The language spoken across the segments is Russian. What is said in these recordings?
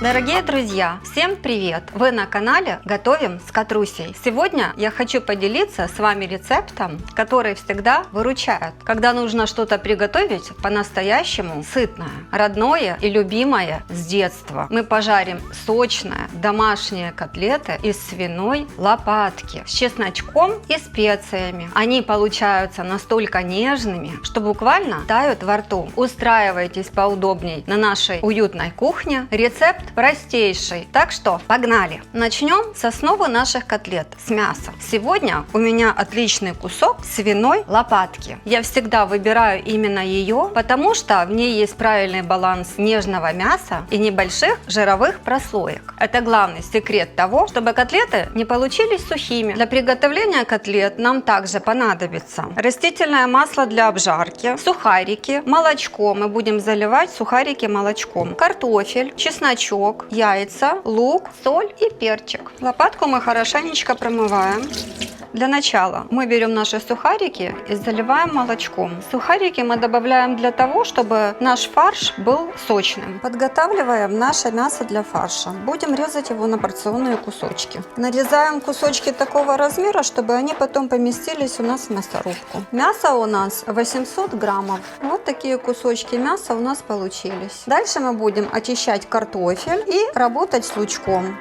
Дорогие друзья, всем привет! Вы на канале Готовим с Катрусей. Сегодня я хочу поделиться с вами рецептом, который всегда выручает, когда нужно что-то приготовить по-настоящему сытное, родное и любимое с детства. Мы пожарим сочные домашние котлеты из свиной лопатки с чесночком и специями. Они получаются настолько нежными, что буквально тают во рту. Устраивайтесь поудобней на нашей уютной кухне. Рецепт простейший, так что погнали! Начнем с основы наших котлет, с мяса. Сегодня у меня отличный кусок свиной лопатки. Я всегда выбираю именно ее, потому что в ней есть правильный баланс нежного мяса и небольших жировых прослоек. Это главный секрет того, чтобы котлеты не получились сухими. Для приготовления котлет нам также понадобится растительное масло для обжарки, сухарики, молочко. Мы будем заливать сухарики молочком, картофель, чесночок, яйца, лук, соль и перчик. Лопатку мы хорошенечко промываем. Для начала мы берем наши сухарики и заливаем молочком. Сухарики мы добавляем для того, чтобы наш фарш был сочным. Подготавливаем наше мясо для фарша. Будем резать его на порционные кусочки. Нарезаем кусочки такого размера, чтобы они потом поместились у нас в мясорубку. Мясо у нас 800 граммов. Вот такие кусочки мяса у нас получились. Дальше мы будем очищать картофель и работать с лучком.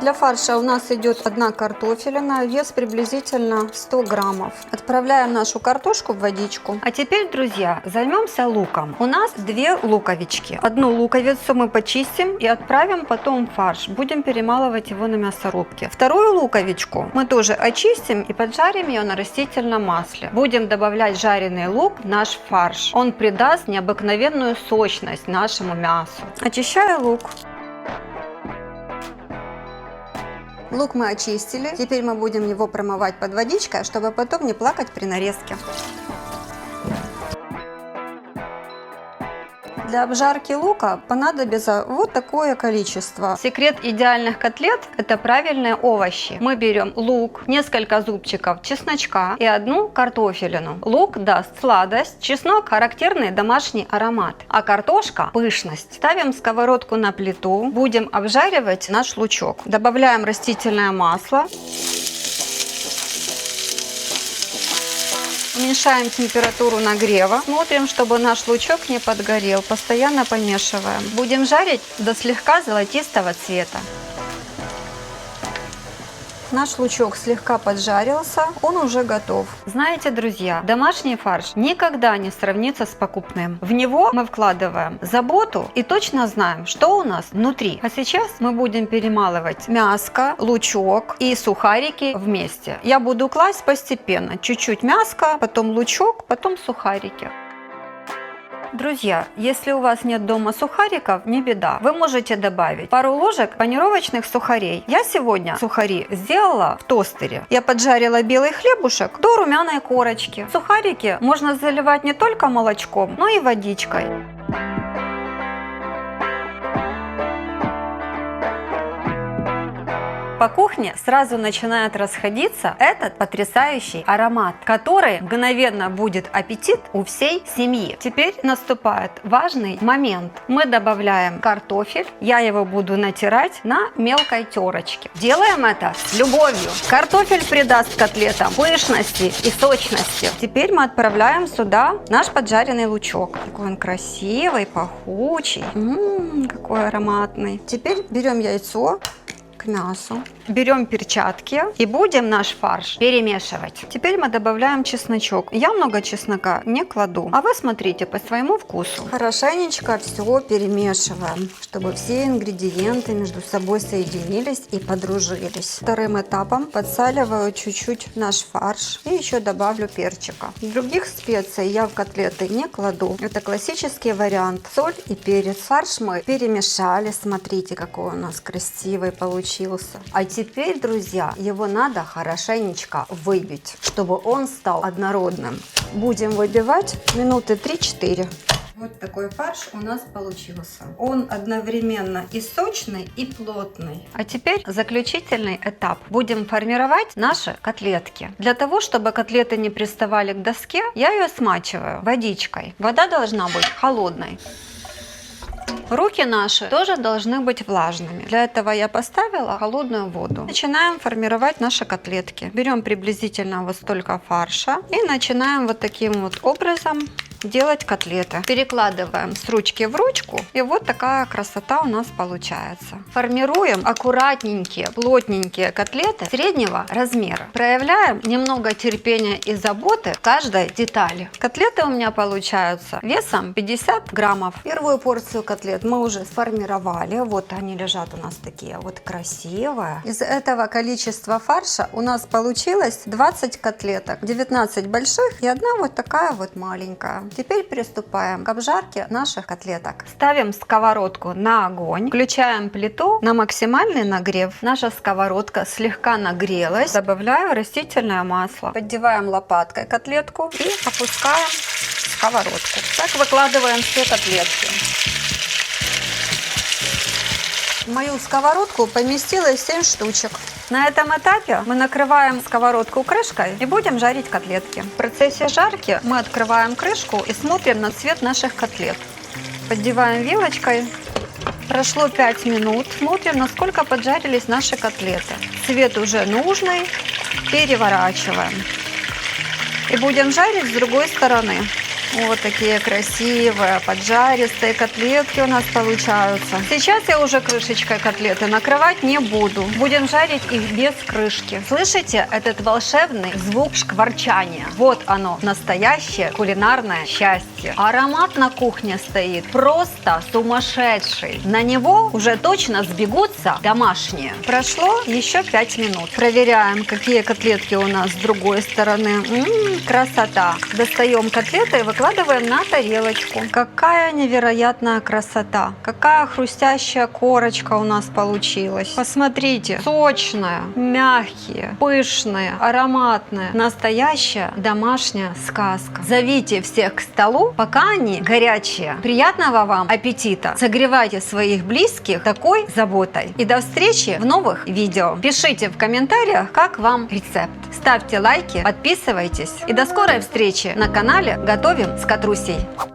Для фарша у нас идет одна картофелина, вес приблизительно 100 граммов. Отправляем нашу картошку в водичку. А теперь, друзья, займемся луком. У нас 2 луковички. Одну луковицу мы почистим и отправим потом в фарш. Будем перемалывать его на мясорубке. Вторую луковичку мы тоже очистим и поджарим ее на растительном масле. Будем добавлять жареный лук в наш фарш. Он придаст необыкновенную сочность нашему мясу. Очищаю лук. Лук мы очистили, теперь мы будем его промывать под водичкой, чтобы потом не плакать при нарезке. Для обжарки лука понадобится вот такое количество. Секрет идеальных котлет – это правильные овощи. Мы берем лук, несколько зубчиков чесночка и одну картофелину. Лук даст сладость, чеснок – характерный домашний аромат, а картошка – пышность. Ставим сковородку на плиту, будем обжаривать наш лучок. Добавляем растительное масло. Уменьшаем температуру нагрева. Смотрим, чтобы наш лучок не подгорел. Постоянно помешиваем. Будем жарить до слегка золотистого цвета. Наш лучок слегка поджарился, он уже готов. Знаете, друзья, домашний фарш никогда не сравнится с покупным. В него мы вкладываем заботу и точно знаем, что у нас внутри. А сейчас мы будем перемалывать мяско, лучок и сухарики вместе. Я буду класть постепенно. Чуть-чуть мяско, потом лучок, потом сухарики. Друзья, если у вас нет дома сухариков, не беда. Вы можете добавить пару ложек панировочных сухарей. Я сегодня сухари сделала в тостере. Я поджарила белый хлебушек до румяной корочки. Сухарики можно заливать не только молочком, но и водичкой. По кухне сразу начинает расходиться этот потрясающий аромат, который мгновенно будет аппетит у всей семьи. Теперь наступает важный момент. Мы добавляем картофель. Я его буду натирать на мелкой терочке. Делаем это с любовью. Картофель придаст котлетам пышности и сочности. Теперь мы отправляем сюда наш поджаренный лучок. Такой он красивый, пахучий. Какой ароматный. Теперь берем яйцо к мясу. Берем перчатки и будем наш фарш перемешивать. Теперь мы добавляем чесночок. Я много чеснока не кладу, а вы смотрите по своему вкусу. Хорошенечко все перемешиваем, чтобы все ингредиенты между собой соединились и подружились. Вторым этапом подсаливаю чуть-чуть наш фарш и еще добавлю перчика. Других специй я в котлеты не кладу. Это классический вариант. Соль и перец. Фарш мы перемешали. Смотрите, какой у нас красивый получился. А теперь, друзья, его надо хорошенечко выбить, чтобы он стал однородным. Будем выбивать минуты 3-4. Вот такой фарш у нас получился. Он одновременно и сочный, и плотный. А теперь заключительный этап. Будем формировать наши котлетки. Для того, чтобы котлеты не приставали к доске, я ее смачиваю водичкой. Вода должна быть холодной. Руки наши тоже должны быть влажными. Для этого я поставила холодную воду. Начинаем формировать наши котлетки. Берем приблизительно вот столько фарша и начинаем вот таким вот образом делать котлеты. Перекладываем с ручки в ручку, и вот такая красота у нас получается. Формируем аккуратненькие, плотненькие котлеты среднего размера. Проявляем немного терпения и заботы в каждой детали. Котлеты у меня получаются весом 50 граммов. Первую порцию котлет мы уже сформировали. Вот они лежат у нас такие вот красивые. Из этого количества фарша у нас получилось 20 котлеток. 19 больших и одна вот такая вот маленькая. Теперь приступаем к обжарке наших котлеток. Ставим сковородку на огонь, включаем плиту на максимальный нагрев. Наша сковородка слегка нагрелась. Добавляю растительное масло. Поддеваем лопаткой котлетку и опускаем в сковородку. Так выкладываем все котлетки. В мою сковородку поместилось 7 штучек. На этом этапе мы накрываем сковородку крышкой и будем жарить котлетки. В процессе жарки мы открываем крышку и смотрим на цвет наших котлет. Поддеваем вилочкой. Прошло 5 минут. Смотрим, насколько поджарились наши котлеты. Цвет уже нужный. Переворачиваем. И будем жарить с другой стороны. Вот такие красивые поджаристые котлетки у нас получаются. Сейчас я уже крышечкой котлеты накрывать не буду. Будем жарить их без крышки. Слышите этот волшебный звук шкварчания? Вот оно, настоящее кулинарное счастье. Аромат на кухне стоит просто сумасшедший. На него уже точно сбегутся домашние. Прошло еще 5 минут. Проверяем, какие котлетки у нас с другой стороны. Красота. Достаем котлеты и выкладываем на тарелочку. Какая невероятная красота. Какая хрустящая корочка у нас получилась. Посмотрите. Сочная, мягкие, пышные, ароматные. Настоящая домашняя сказка. Зовите всех к столу, пока они горячие. Приятного вам аппетита. Согревайте своих близких такой заботой. И до встречи в новых видео. Пишите в комментариях, как вам рецепт. Ставьте лайки, подписывайтесь. И до скорой встречи на канале Готовим с Катрусей.